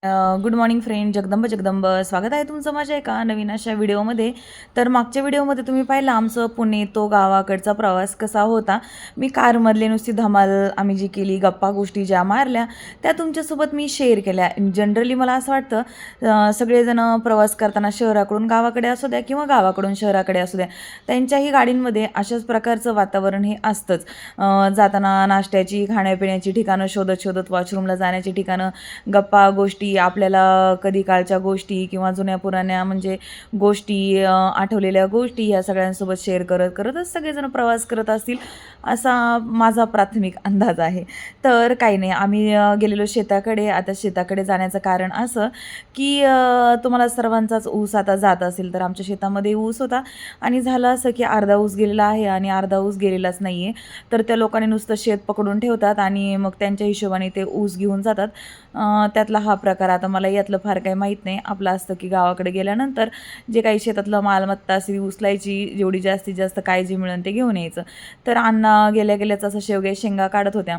Good morning friend. Jagdamb Jagdamb स्वागत आहे तुमचं माझ्या एका नवीन अशा व्हिडिओमध्ये. तर मागच्या व्हिडिओमध्ये तुम्ही पाहिलं आमचं पुणे तो गावाकडचा प्रवास कसा होता. मी कारमधले नुसती धमाल आम्ही जी केली, गप्पा गोष्टी ज्या मारल्या त्या तुमच्यासोबत मी शेअर केल्या. जनरली मला असं वाटतं सगळेजण प्रवास करताना शहराकडून गावाकडे असू द्या किंवा गावाकडून शहराकडे असू द्या, त्यांच्याही गाडींमध्ये अशाच प्रकारचं वातावरण हे असतंच. जाताना नाश्त्याची खाण्यापिण्याची ठिकाणं शोधत शोधत, वॉशरूमला जाण्याची ठिकाणं, गप्पा गोष्टी, आपल्याला कधी काळच्या गोष्टी किंवा जुन्या पुराण्या म्हणजे गोष्टी, आठवलेल्या गोष्टी ह्या सगळ्यांसोबत शेअर करत करतच सगळेजण प्रवास करत असतील असा माझा प्राथमिक अंदाज आहे. तर काही नाही, आम्ही गेलेलो शेताकडे. आता शेताकडे जाण्याचं कारण असं की तुम्हाला सर्वांचाच ऊस आता जात असेल तर आमच्या शेतामध्ये ऊस होता आणि झालं असं की अर्धा ऊस गेलेला आहे आणि अर्धा ऊस गेलेलाच नाही आहे. तर त्या लोकांनी नुसतं शेत पकडून ठेवतात आणि मग त्यांच्या हिशोबाने ते ऊस घेऊन जातात. त्यातला हा प्रकार. आता मला यातलं फार काही माहीत नाही. आपलं असतं की गावाकडे गेल्यानंतर जे काही शेतातलं मालमत्ता असेल उचलायची, जेवढी जास्तीत जास्त काळजी मिळेल ते घेऊन यायचं. तर अण्णा गेल्या गेल्याच असं शेवगे शेंगा काढत होत्या.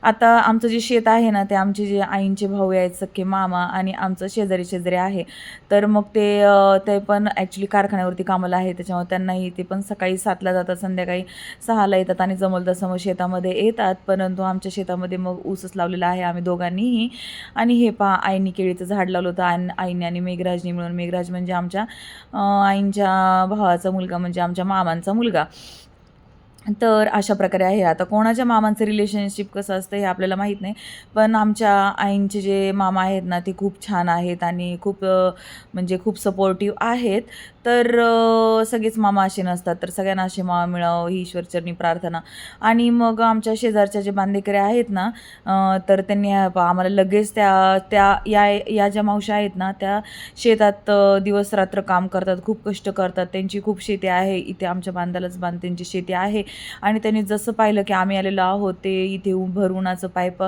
आता आमचं जे शेत आहे ना, ते आमचे जे आईंचे भाऊ आहेत, सख्खे मामा, आणि आमचं शेजारी शेजारी आहे. तर मग ते पण ॲक्च्युली कारखान्यावरती कामाला आहे. त्याच्यामुळे त्यांनाही ते पण सकाळी 7ला जातात, संध्याकाळी 6ला येतात आणि जमलं तसं मग शेतामध्ये येतात. परंतु आमच्या शेतामध्ये मग ऊसच लावलेला आहे आम्ही दोघांनीही. आणि हे पहा, आईने केळीचं झाड लावलं होतं. आईने आणि मेघराजनी मिळून. मेघराज म्हणजे आमच्या आईंच्या भावाचा मुलगा, म्हणजे आमच्या मामांचा मुलगा. तर अशा प्रकारे आहे. आता कोणाच्या मामांचं रिलेशनशिप कसं असतं हे आपल्याला माहीत नाही. पण आमच्या आईंचे जे मामा आहेत ना, ते खूप छान आहेत आणि खूप म्हणजे खूप सपोर्टिव्ह आहेत. तर सगळेच मामा असे नसतात. तर सगळ्यांना असे मामा मिळावं ही ईश्वरचरणी प्रार्थना. आणि मग आमच्या शेजारच्या जे बांदेकरे आहेत ना, तर त्यांनी आम्हाला लगेच त्या त्या या या ज्या मावशी आहेत ना, त्या शेतात दिवस रात्र काम करतात, खूप कष्ट करतात. त्यांची खूप शेती आहे. इथे आमच्या बांधालाच त्यांची शेती आहे. आणि त्यांनी जसं पाहिलं की आम्ही आलेलो आहोत, ते इथे भर उन्हाचं पाईप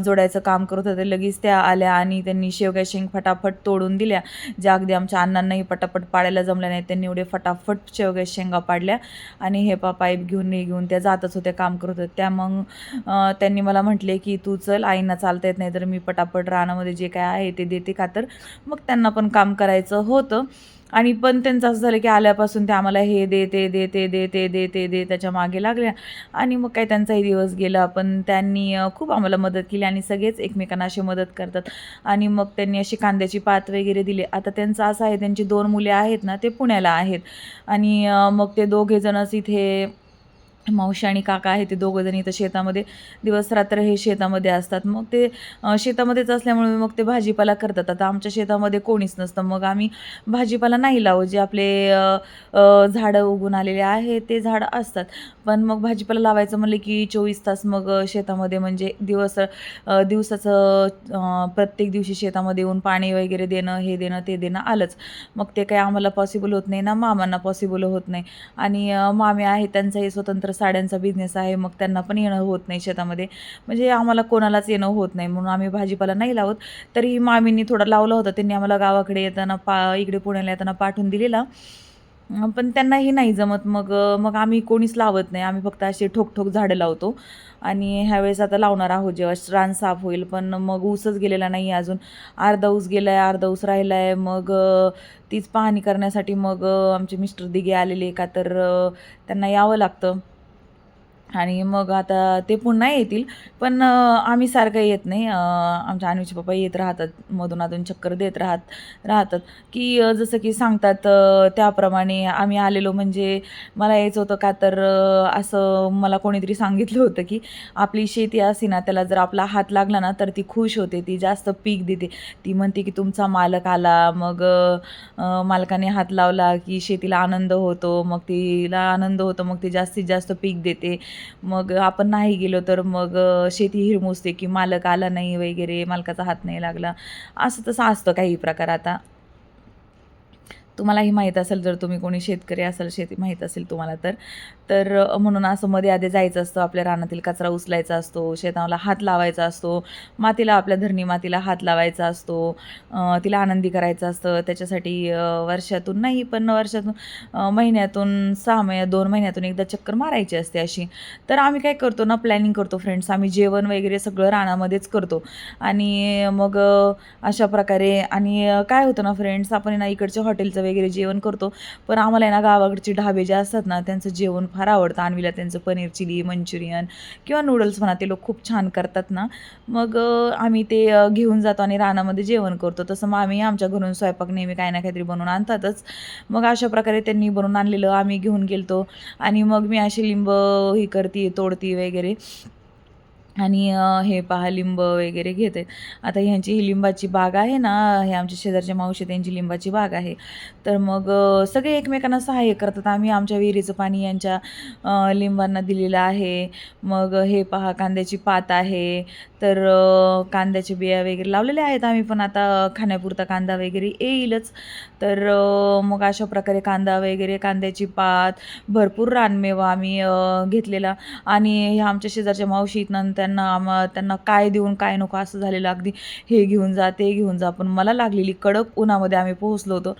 जोडायचं काम करत होते. लगेच त्या आल्या आणि त्यांनी शेवग्या शेंग फटाफट तोडून दिल्या, ज्या अगदी आमच्या अण्णांनाही पटापट पाडायला जमल्या नाही. त्यांनी एवढे फटाफट शेवग्या शेंगा पाडल्या आणि हे पाईप घेऊन त्या जातच होत्या, काम करत होत्या त्या. मग त्यांनी मला म्हटले की तू चल, आईंना चालता येत नाही तर मी पटापट रानामध्ये जे काय आहे ते देते का. तर मग त्यांना पण काम करायचं होतं. आणि पण त्यांचं असं झालं की आल्यापासून ते आम्हाला हे दे, ते दे, ते दे, ते दे, ते दे, त्याच्या मागे लागल्या. आणि मग काय त्यांचाही दिवस गेला. पण त्यांनी खूप आम्हाला मदत केली आणि सगळेच एकमेकांना अशी मदत करतात. आणि मग त्यांनी अशी कांद्याची पात वगैरे दिली. आता त्यांचं असं आहे, त्यांची 2 मुले आहेत ना, ते पुण्याला आहेत. आणि मग ते दोघेजणच इथे, मावशी आणि काका आहे, ते दोघंजण इथं शेतामध्ये दिवस-रात्र हे शेतामध्ये असतात. मग ते शेतामध्येच असल्यामुळे मग ते भाजीपाला करतात. आता आमच्या शेतामध्ये कोणीच नसतं. मग आम्ही भाजीपाला नाही लावत. जे आपले झाडं उगून आलेले आहे ते झाडं असतात. पण मग भाजीपाला लावायचं म्हणलं की 24 तास मग शेतामध्ये, म्हणजे दिवसाचं प्रत्येक दिवशी शेतामध्ये येऊन पाणी वगैरे देणं, हे देणं, ते देणं आलंच. मग ते काही आम्हाला पॉसिबल होत नाही ना, मामांना पॉसिबल होत नाही. आणि मामी आहे, त्यांचाही स्वतंत्र साड्यांचा बिझनेस आहे. मग त्यांना पण येणं होत नाही शेतामध्ये. म्हणजे आम्हाला कोणालाच येणं होत नाही, म्हणून आम्ही भाजीपाला नाही लावत. तरीही मामींनी थोडा लावला होता. त्यांनी आम्हाला गावाकडे येताना इकडे पुण्याला येताना पाठवून दिलेला. पण त्यांनाही नाही जमत. मग आम्ही कोणीच लावत नाही. आम्ही फक्त अशी ठोक झाडं लावतो. आणि ह्यावेळेस आता लावणार आहोत जेव्हा रान साफ होईल. पण मग ऊसच गेलेला नाही अजून. अर्धा ऊस गेला आहे, अर्धा ऊस राहिला आहे. मग तीच पाहणी करण्यासाठी मग आमचे मिस्टर दिघे आलेले का, तर त्यांना यावं लागतं. आणि मग आता ते पुन्हा येतील. पण आम्ही सारखं येत नाही. आमच्या अन्वीचे पप्पा येत राहतात, मधून-अधून चक्कर देत राहतात, की जसं की सांगतात त्याप्रमाणे आम्ही आलेलो. म्हणजे मला यायचं होतं का, तर असं मला कोणीतरी सांगितलं होतं की आपली शेती असते ना, त्याला जर आपला हात लागला ना, तर ती खुश होते, ती जास्त पीक देते. ती म्हणते की तुमचा मालक आला. मग मालकाने हात लावला की शेतीला आनंद होतो. मग तिला आनंद होतो, मग ती जास्तीत जास्त पीक देते. मग आपण नाही गेलो तर मग शेती हिरमुसते की मालक आला नाही वगैरे, मालकाचा हात नाही लागला. असं तसं असतं काही प्रकार आता. तुम्हालाही माहीत असेल, जर तुम्ही कोणी शेतकरी असाल, शेती माहीत असेल तुम्हाला म्हणून असं मध्ये आधी जायचं असतं, आपल्या रानातील कचरा उचलायचा असतो, शेताला हात लावायचा असतो, मातीला, आपल्या धरणी मातीला हात लावायचा असतो, तिला आनंदी करायचं असतं. त्याच्यासाठी वर्षातून नाही, पण वर्षातून महिन्यातून 2 महिन्यातून एकदा चक्कर मारायची असते अशी. तर आम्ही काय करतो ना, प्लॅनिंग करतो फ्रेंड्स, आम्ही जेवण वगैरे सगळं रानामध्येच करतो. आणि मग अशा प्रकारे काय होतं ना फ्रेंड्स, आपण ना इकडच्या हॉटेलचं वगैरे जेवण करतो, पण आम्हाला आहे ना गावाकडचे ढाबे जे असतात ना, त्यांचं जेवण फार आवडतं. अन्वीला त्यांचं पनीर चिली, मंचुरियन किंवा नूडल्स म्हणा, ते लोक खूप छान करतात ना. मग आम्ही ते घेऊन जातो आणि रानामध्ये जेवण करतो. तसं मग आम्ही आमच्या घरून स्वयंपाक नेहमी काही ना काहीतरी बनवून आणतातच. मग अशा प्रकारे त्यांनी बनवून आणलेलं आम्ही घेऊन गेलतो. आणि मग मी अशी लिंब ही करते, तोडती वगैरे. आणि हे पहा, लिंब वगैरे घेते. आता ह्यांची ही लिंबाची बाग आहे ना, हे आमच्या शेजारच्या मावशी त्यांची लिंबाची बाग आहे. तर मग सगळे एकमेकांना सहाय्य करतात. आम्ही आमच्या विहिरीचं पाणी यांच्या लिंबांना दिलेलं आहे. मग हे पहा, कांद्याची पात आहे. तर कांद्याच्या बिया वगैरे लावलेल्या आहेत आम्ही, पण आता खाण्यापुरता कांदा वगैरे येईलच. तर मग अशा प्रकारे कांदा वगैरे, कांद्याची पात, भरपूर रानमेवा आम्ही घेतलेला. आणि ह्या आमच्या शेजारच्या मावशी आहेत ना, त्यांना काय देऊन काय नको असं झालेलं. अगदी हे घेऊन जा, ते घेऊन जा. पण मला लागलेली कडक उन्हामध्ये आम्ही पोहोचलो होतो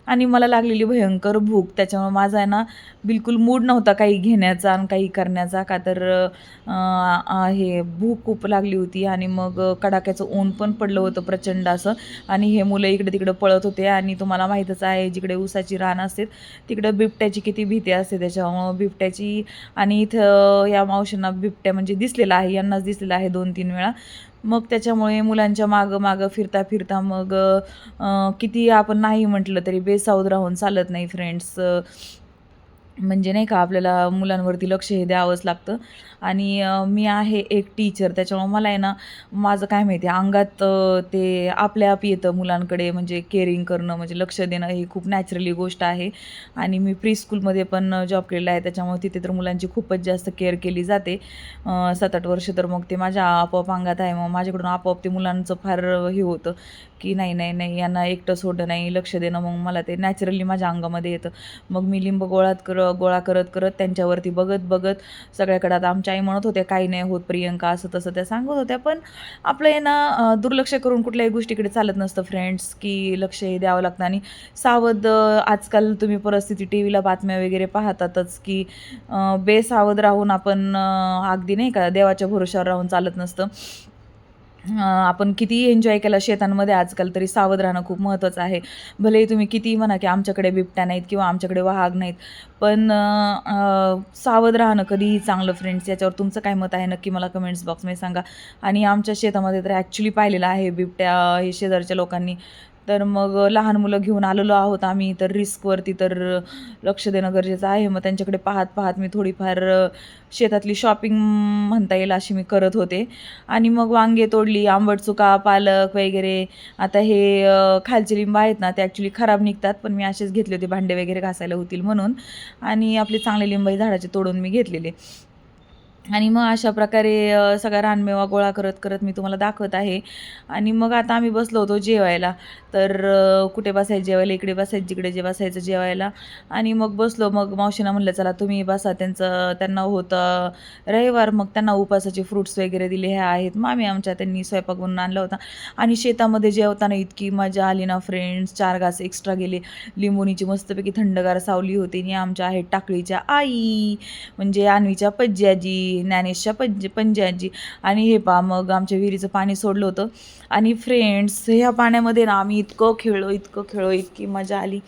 आणि मला लागलेली भयंकर भूक. त्याच्यामुळे माझा आहे ना बिलकुल मूड नव्हता काही घेण्याचा आणि काही करण्याचा, का तर हे भूक खूप लागली होती. आणि मग कडाक्याचं ऊन पण पडलं होतं प्रचंड असं. आणि हे मुलं इकडे तिकडे पळत होते. आणि तुम्हाला माहीतच आहे, जिकडे ऊसाची रान असते तिकडं बिबट्याची किती भीती असते. त्याच्यामुळं बिबट्याची, आणि इथं या मावशींना बिबट्या म्हणजे दिसलेला आहे, यांनाच दिसलेला आहे 2-3 वेळा. मग त्याच्यामुळे मुलांच्या मागं मागं फिरता फिरता मग किती आपण नाही म्हटलं तरी बेसावध राहून चालत नाही फ्रेंड्स. म्हणजे नाही का, आपल्याला मुलांवरती लक्ष हे द्यावंच लागतं. आणि मी आहे एक टीचर, त्याच्यामुळे मला आहे ना, माझं काय माहिती आहे, अंगात ते आपल्या-आप येतं मुलांकडे, म्हणजे केअरिंग करणं, म्हणजे लक्ष देणं, ही खूप नॅचरली गोष्ट आहे. आणि मी प्री स्कूलमध्ये पण जॉब केलेला आहे, त्याच्यामुळे तिथे तर मुलांची खूपच जास्त केअर केली जाते. 7-8 वर्ष तर मग ते माझ्या आपोआप अंगात आहे. मग माझ्याकडून आपोआप ते मुलांचं फार हे होतं की नाही नाही नाही, यांना एकटं सोडणं नाही, लक्ष देणं. मग मला ते नॅचरली माझ्या अंगामध्ये येतं. मग मी लिंब गोळा करत करत त्यांच्यावरती बघत बघत सगळ्याकडे. आता आमच्या आई म्हणत होत्या, काही नाही होत प्रियंका, असं तसं त्या सांगत होत्या. पण आपलं आहे ना, दुर्लक्ष करून कुठल्याही गोष्टीकडे चालत नसतं फ्रेंड्स, की लक्ष हे द्यावं लागतं. आणि सावध, आजकाल तुम्ही परिस्थिती टी व्हीला बातम्या वगैरे पाहतातच, की बेसावध राहून आपण अगदी नाही का देवाच्या भरोशावर राहून चालत नसतं. आपण कितीही एन्जॉय केला शेतांमध्ये आजकाल, तरी सावध राहणं खूप महत्त्वाचं आहे. भलेही तुम्ही कितीही म्हणा की आमच्याकडे बिबट्या नाहीत किंवा आमच्याकडे वाघ नाहीत, पण सावध राहणं कधीही चांगलं फ्रेंड्स. याच्यावर तुमचं काय मत आहे नक्की मला कमेंट्स बॉक्समध्ये सांगा. आणि आमच्या शेतामध्ये तर ॲक्च्युली पाहिलेलं आहे बिबट्या, हे शेजारच्या लोकांनी. तर मग लहान मुलं घेऊन आलेलो आहोत आम्ही, तर रिस्कवरती तर लक्ष देणं गरजेचं आहे. मग त्यांच्याकडे पाहत पाहत मी थोडीफार शेतातली शॉपिंग म्हणता येईल अशी मी करत होते. आणि मग वांगे तोडली, आंबट चुका, पालक वगैरे. आता हे खालचे लिंब आहेत ना, ते ॲक्च्युली खराब निघतात, पण मी असेच घेतले होते भांडे वगैरे घासायला होतील म्हणून. आणि आपले चांगले लिंबही झाडाचे तोडून मी घेतलेले. आणि मग अशा प्रकारे सगळा रानमेवा गोळा करत करत मी तुम्हाला दाखवत आहे. आणि मग आता आम्ही बसलो होतो जेवायला. तर कुठे बसायचं जेवायला, इकडे बसायचं, जिकडे जे बसायचं जेवायला. आणि मग बसलो. मग मावशींना म्हणलं, चला तुम्ही बसा. त्यांना होतं रविवार, मग त्यांना उपासाचे फ्रुट्स वगैरे दिले, हे आहेत. मग त्यांनी स्वयंपाक बनवून आणला होता. आणि शेतामध्ये जेवताना इतकी मजा आली ना फ्रेंड्स, 4 घास एक्स्ट्रा गेले. लिंबोणीची मस्तपैकी थंडगार सावली होती. आणि आमच्या आहेत टाकळीच्या आई, म्हणजे अन्वीच्या पज्जी, ज्ञानेशच्या पंजी. आणि हे पहा, मग आमच्या विहिरीचं पाणी सोडलं होतं. आणि फ्रेंड्स, ह्या पाण्यामध्ये ना आम्ही इतकं खेळलो, इतकी मजा आली,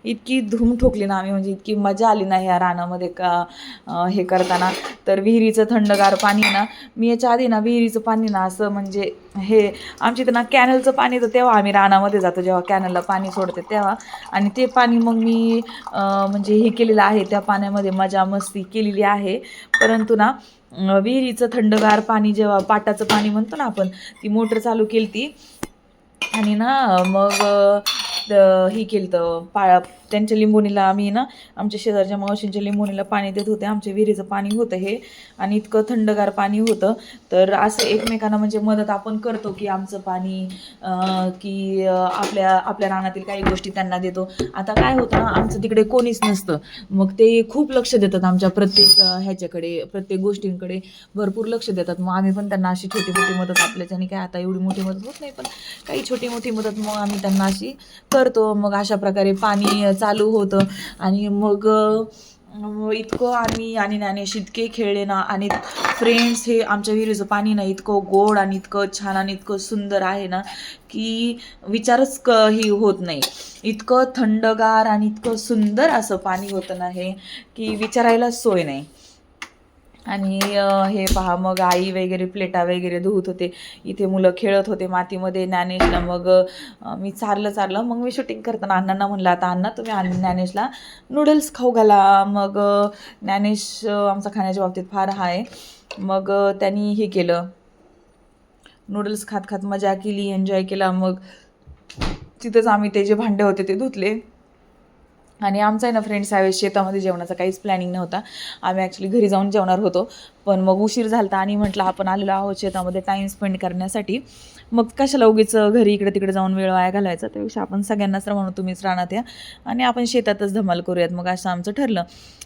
इतकी धूम ठोकली ना आम्ही, म्हणजे इतकी मजा आली ना ह्या रानामध्ये का हे करताना. तर विहिरीचं थंडगार पाणी ना, मी याच्या आधी ना विहिरीचं पाणी ना असं म्हणजे हे आमच्या इथं ना कॅनलचं पाणी तर तेव्हा आम्ही रानामध्ये जातो, जेव्हा कॅनलला पाणी सोडते तेव्हा. आणि ते पाणी मग मी म्हणजे हे केलेलं आहे, त्या पाण्यामध्ये मजा मस्ती केलेली आहे. परंतु ना विहिरीचं थंडगार पाणी, जेव्हा पाटाचं पाणी म्हणतो ना आपण, ती मोटर चालू केली ती. आणि ना मग हे केलं तर त्यांच्या लिंबोणीला आम्ही ना आमच्या शेजारच्या मावशींच्या लिंबोणीला पाणी देत होते. आमच्या विहिरीचं पाणी होतं हे, आणि इतकं थंडगार पाणी होतं. तर असं एकमेकांना म्हणजे मदत आपण करतो की आमचं पाणी की आपल्या रानातील काही गोष्टी त्यांना देतो. आता काय होतं ना, आमचं तिकडे कोणीच नसतं, मग ते खूप लक्ष देतात आमच्या प्रत्येक ह्याच्याकडे, प्रत्येक गोष्टींकडे भरपूर लक्ष देतात. मग आम्ही पण त्यांना अशी छोटी मोठी मदत, आपल्याच्याने काय आता एवढी मोठी मदत होत नाही, पण काही छोटी मोठी मदत मग आम्ही त्यांना अशी करतो. मग अशा प्रकारे पाणी चालू होतं. आणि मग इतकं आम्ही आणि ज्ञानेश इतके खेळले ना. आणि फ्रेंड्स, हे आमच्या विहिरीचं पाणी ना इतकं गोड आणि इतकं छान आणि इतकं सुंदर आहे ना, की विचारच ही होत नाही. इतकं थंडगार आणि इतकं सुंदर असं पाणी होतं ना हे, की विचारायलाच सोय नाही. आणि हे पहा, मग आई वगैरे प्लेटा वगैरे धुवत होते, इथे मुलं खेळत होते मातीमध्ये. ज्ञानेशला मग मी चारलं. मग मी शूटिंग करताना अण्णांना म्हणलं, आता अण्णा तुम्ही ज्ञानेशला नूडल्स खाऊ घाला. मग ज्ञानेश आमचा खाण्याच्या बाबतीत फार आहे. मग त्यांनी हे केलं, नूडल्स खात खात मजा केली, एन्जॉय केला. मग तिथंच आम्ही ते जे भांडे होते ते धुतले. आणि आमचा आहे ना फ्रेंड्स, यावेळेस शेतामध्ये जेवणाचा काहीच प्लॅनिंग नव्हता. आम्ही ॲक्च्युली घरी जाऊन जेवणार होतो, पण मग उशीर झाला आणि म्हटलं आपण आलेलो आहोत शेतामध्ये टाईम स्पेंड करण्यासाठी, मग कशाला उगीच घरी इकडे तिकडे जाऊन वेळ वाया घालायचा. त्यापेक्षा आपण सगळ्यांनाच म्हणू तुम्हीच राहणार या आणि आपण शेतातच धमाल करूयात. मग असं आमचं ठरलं.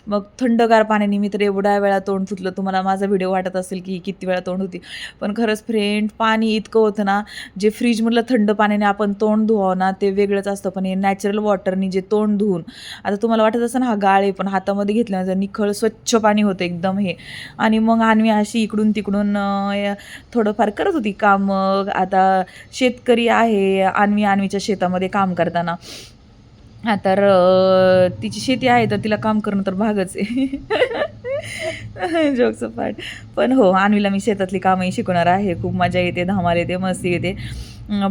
मग थंडगार पाण्याने मी तर एवढ्या वेळा तोंड धुतलं. तुम्हाला माझा व्हिडिओ वाटत असेल की किती वेळा तोंड होती, पण खरंच फ्रेंड, पाणी इतकं होतं ना, जे फ्रीजमधलं थंड पाण्याने आपण तोंड धुवावं ना ते वेगळंच असतं, पण हे नॅचरल वॉटरनी जे तोंड धुवून, आता तुम्हाला वाटत असं ना हा गाळ आहे, पण हातामध्ये घेतल्यानंतर निखळ स्वच्छ पाणी होतं एकदम हे. आणि मग अन्वी अशी इकडून तिकडून थोडंफार करत होती काम. आता शेतकरी आहे अन्वीच्या शेतामध्ये काम करताना, तर तिची शेती आहे तर तिला काम करणं तर भागच आहे. Jokes part. पण हो, अन्वीला मी शेतातली कामही शिकवणार आहे. खूप मजा येते, धमाल येते, मस्ती येते.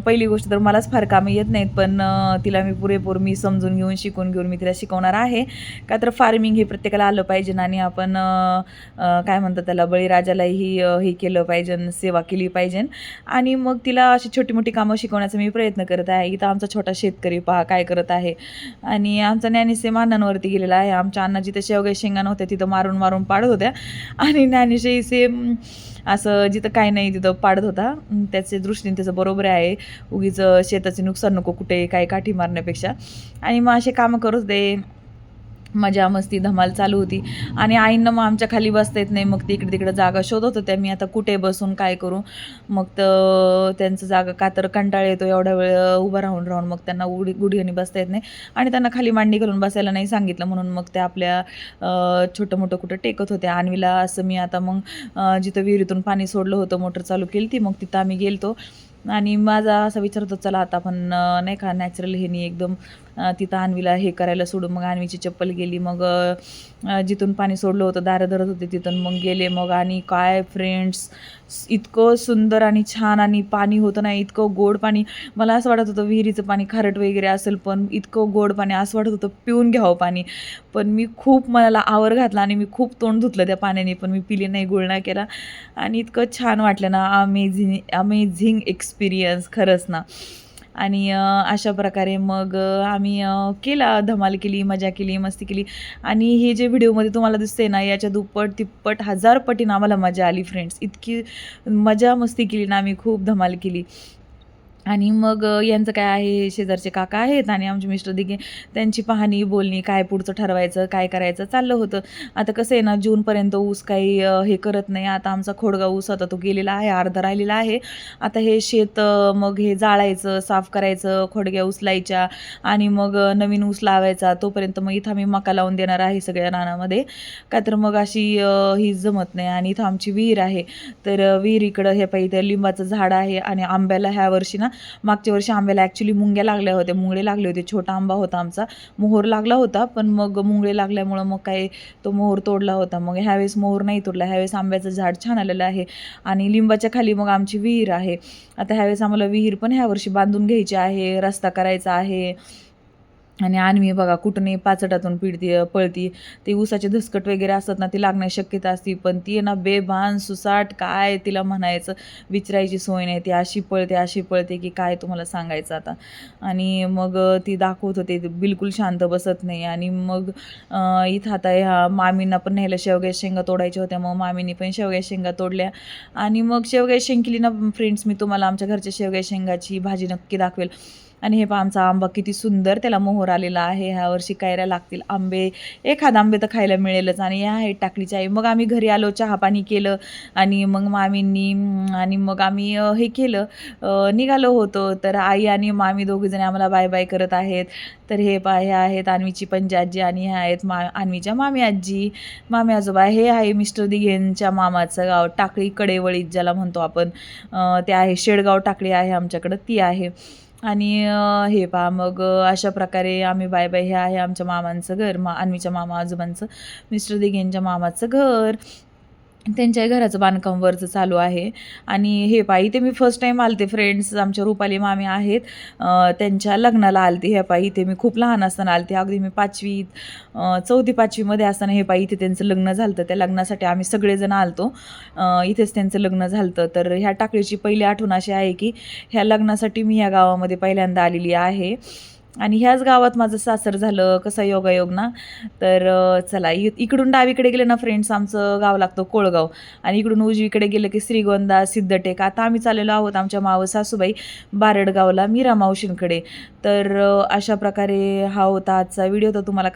पहिली गोष्ट तर मलाच फार कामं येत नाहीत, पण तिला मी पुरेपूर समजून घेऊन शिकून घेऊन मी तिला शिकवणार आहे. का तर फार्मिंग हे प्रत्येकाला आलं पाहिजे आणि आपण काय म्हणतात त्याला, बळीराजालाही हे केलं पाहिजे, सेवा केली पाहिजे. आणि मग तिला अशी छोटी मोठी कामं शिकवण्याचा मी प्रयत्न करत आहे. इथं आमचा छोटा शेतकरी पहा काय करत आहे. आणि आमचा ज्ञानेशे मानांवरती गेलेला आहे. आमच्या अण्णा जिथे शेवगे शेंगा नव्हत्या तिथं मारून मारून पाडत होत्या, आणि ज्ञानेशही सेम असं जिथं काय नाही तिथं पाडत होता. त्याच्या दृष्टीने त्याचं बरोबर आहे, उगीच शेताचे नुकसान नको कुठे काय काठी मारण्यापेक्षा. आणि मग असे कामं करत होते, मजा मस्ती धमाल चालू होती. आणि आईंना मग आमच्या खाली बसता येत नाही, मग ते इकडे तिकडे जागा शोधत होत्या. मी आता कुठे बसून काय करू. मग तर त्यांचं जागा का तर कंटाळ येतो एवढा वेळ उभं राहून राहून, मग त्यांना गुढीने बसता येत नाही, आणि त्यांना खाली मांडी घालून बसायला नाही सांगितलं, म्हणून मग ते आपल्या छोटं मोठं कुठं टेकत होत्या. अन्वीला असं मी आता मग जिथं विहिरीतून पाणी सोडलं होतं, मोटर चालू केली ती, मग तिथं आम्ही गेलतो. आणि माझा असा विचार होता, चला आता आपण नाही का नॅचरल ह्यानी एकदम तिथं अन्वीला हे करायला सोडून, मग अन्वीची चप्पल गेली. मग जिथून पाणी सोडलं होतं दारं धरत होते तिथून मग गेले. मग आणि काय फ्रेंड्स, इतकं सुंदर आणि छान आणि पाणी होतं ना, इतकं गोड पाणी. मला असं वाटत होतं विहिरीचं पाणी खारट वगैरे असेल, पण इतकं गोड पाणी, असं वाटत होतं पिऊन घ्यावं पाणी. पण मी खूप मनाला आवर घातला आणि मी खूप तोंड धुतलं त्या पाण्याने, पण मी पिले नाही, गुळणा केला. आणि इतकं छान वाटलं ना, अमेझिंग एक्सपिरियन्स खरंच ना. आणि अशा प्रकारे मग आम्ही केला, धमाल केली, मजा केली, मस्ती केली. आणि हे जे व्हिडिओमध्ये तुम्हाला दिसते ना, याच्या दुप्पट तिप्पट 1000 पटीनं आम्हाला मजा आली फ्रेंड्स. इतकी मजा मस्ती केली ना आम्ही, खूप धमाल केली. आणि मग यांचं काय आहे, शेजारचे काका आहेत आणि आमचे मिस्टर दिघे, त्यांची पाहणी बोलणी, काय पुढचं ठरवायचं, काय करायचं चाललं होतं. आता कसं आहे ना, जूनपर्यंत ऊस काही हे करत नाही. आता आमचा खोडगाव ऊस आता तो गेलेला आहे, अर्धा राहिलेला आहे. आता हे शेत मग हे जाळायचं, साफ करायचं, खोडग्या उचलायच्या आणि मग नवीन ऊस लावायचा. तोपर्यंत मग इथं आम्ही मका लावून देणार आहे सगळ्या रानामध्ये, का तर मग अशी ही जमत नाही. आणि इथं आमची विहीर आहे, तर विहिरीकडं हे पाहिजे लिंबाचं झाड आहे. आणि आंब्याला ह्या वर्षी ना, मागच्या वर्षी आंब्याला ॲक्च्युली मुंग्या लागल्या होत्या, मुंगळे लागले होते. छोटा आंबा होता आमचा, मोहर लागला होता, पण मग मुंगळे लागल्यामुळं मग काय तो मोहर तोडला होता. मग ह्यावेळेस मोहर नाही तोडला, ह्यावेळेस आंब्याचं झाड छान आलेलं आहे. आणि लिंबाच्या खाली मग आमची विहीर आहे. आता ह्यावेळेस आम्हाला विहीर पण ह्यावर्षी बांधून घ्यायची आहे, रस्ता करायचा आहे. आणि अन्वी बघा कुठूनही पाचटातून पळती. ते ऊसाचे धसकट वगैरे असतात ना, ती लागण्याची शक्यता असते. पण ती आहे ना बेभान सुसाट, काय तिला म्हणायचं, विचारायची सोय नाही. ती अशी पळते की काय तुम्हाला सांगायचं आता. आणि मग ती दाखवत होते, ती बिलकुल शांत बसत नाही. आणि मग इथं आता ह्या मामींना पण न्यायला शेवग्याच्या शेंगा तोडायच्या होत्या. मग मामींनी पण शेवग्याच्या शेंगा तोडल्या. आणि मग शेवग्याची शेंग केली ना फ्रेंड्स, मी तुम्हाला आमच्या घरच्या शेवग्याच्या शेंगाची भाजी नक्की दाखवेल. आणि हे पहा आमचा आंबा किती सुंदर त्याला मोहर आलेला आहे. ह्या वर्षी कैऱ्या लागतील. एखादा आंबे तर खायला मिळेलच. आणि ह्या आहेत टाकलीची आई. मग आम्ही घरी आलो, चहा-पाणी केलं आणि मग मामींनी आणि मग आम्ही हे केलं, निघालो होतो. तर आई आणि मामी दोघीजणी आम्हाला बाय-बाय करत आहेत. तर हे पहा, हे आहेत अन्वीची पणजी आजी आणि ह्या आहेत अन्वीच्या मामी आजी, मामी आजोबा. हे आहे मिस्टर दिघेंच्या मामाचं गाव, टाकळी कडेवळीत ज्याला म्हणतो आपण. ते आहे शेडगाव टाकळी आहे आमच्याकडं, ती आहे. आणि हे पहा मग अशा प्रकारे आम्ही बाय-बाय. हे आहे आमच्या मामांचं घर, अन्वीच्या मामा आजोबांचं, मिस्टर दिघेंच्या मामाचं घर. त्यांच्याही घराचं बांधकाम वरचं चालू आहे. आणि हे पहा इथे मी फर्स्ट टाईम आलते फ्रेंड्स, आमच्या रुपाली मामी आहेत, त्यांच्या लग्नाला आलते. हे पहा इथे मी खूप लहान असताना आलते, अगदी मी 4थी-5वीमध्ये असताना. हे पहा इथे त्यांचं लग्न झालं. त्या लग्नासाठी आम्ही सगळेजण आलतो. इथेच त्यांचं लग्न झालं. तर ह्या टाकळीची पहिली आठवण अशी आहे की ह्या लग्नासाठी मी ह्या गावामध्ये पहिल्यांदा आलेली आहे. आणि ह्याच गावात माझं सासर झालं. कसा योगायोग ना. तर चला इकडून डावीकडे गेले ना फ्रेंड्स, आमचं गाव लागतं कोळगाव. आणि इकडून उजवीकडे गेलं की श्रीगोंदा, सिद्धटेक. आता आम्ही चाललेलो आहोत आमच्या मावस सासूबाई बारडगावला, मीरा मावशींकडे. तर अशा प्रकारे हा होता आजचा व्हिडिओ. तर तुम्हाला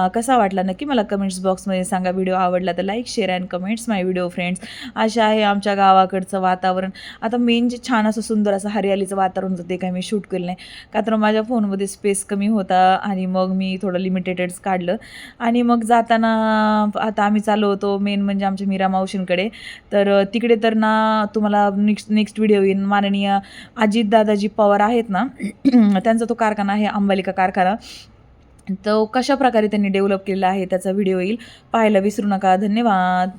कसा वाटला नक्की मला कमेंट्स बॉक्समध्ये सांगा. व्हिडिओ आवडला तर like, share and comments my video friends. अशा आहे आमच्या गावाकडचं वातावरण. आता मेन जे छान असं सुंदर असं हरियालीचं वातावरण होतं ते काही मी शूट केलं नाही, का तर माझ्या फोनमध्ये स्पेस कमी होता. आणि मग मी थोडं लिमिटेडच काढलं. आणि मग जाताना आता आम्ही चाललो होतो मेन म्हणजे आमच्या मीरा मावशींकडे. तर तिकडे तर ना तुम्हाला नेक्स्ट व्हिडिओ येईन. माननीय अजितदादाजी पवार आहेत ना, त्यांचा तो कारखाना आहे अंबालिका कारखाना. तो कशा प्रकारे त्यांनी डेव्हलप केलेला आहे त्याचा व्हिडिओ येईल, पाहायला विसरू नका. धन्यवाद.